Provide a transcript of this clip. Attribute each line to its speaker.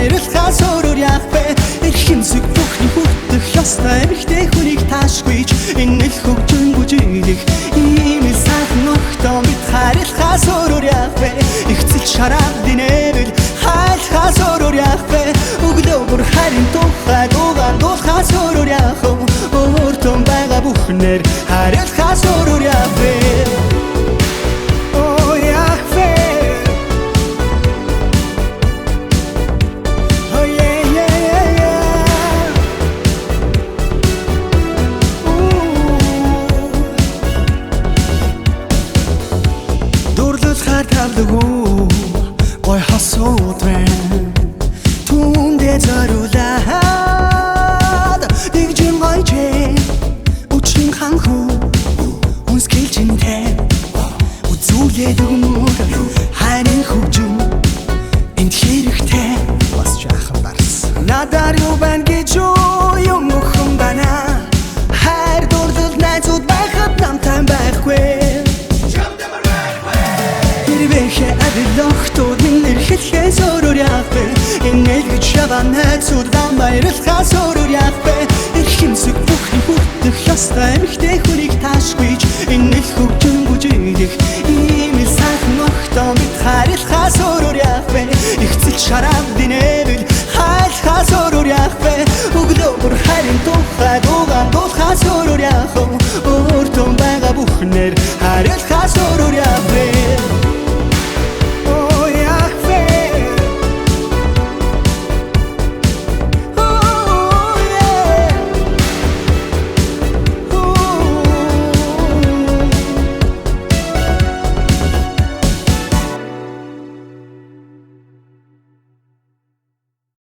Speaker 1: баярлахаас өөр яах вэ? Эрхэмсэг бүхний хүртэх ёстой эмэгтэй хүнийг таашгүйч энэ л хөгжин бүжиглэх ийм л сайхан огтоо бид хайрлахаас өөр яах вэ? Ихцэл шараад динэвэл хайлахаас өөр яах вэ? Өглөө бүр харин тухай дуугаар дуулахаас өөр яах вэ? Өөртөө байгаа бүхнээр хайрлахаас өөр яах вэ? Ой хасууд байна түндэ зориулаад дэгжин гойчээ үчин ханху үнскэлчинтэй үзүүлээд өгмөг хайрын хөгжим энд хэрэгтэй бас жаахан барс надаар юу байна гэж юм өхөн байна хайр дурлал найзууд байхад намтай байхгүй Лохтууд минь эрхлэхээс өөр яах вэ? Энэ л гэж яваа найзууд баярлахаас өөр яах вэ? Эрхэмсэг бүхний хүртэх ёстой эмэгтэй хүнийг таашгүйч энэ л хөгжин бүжиглэх ийм л сайхан огтоо бид хайрлахаас өөр яах вэ? Ихцэл шараа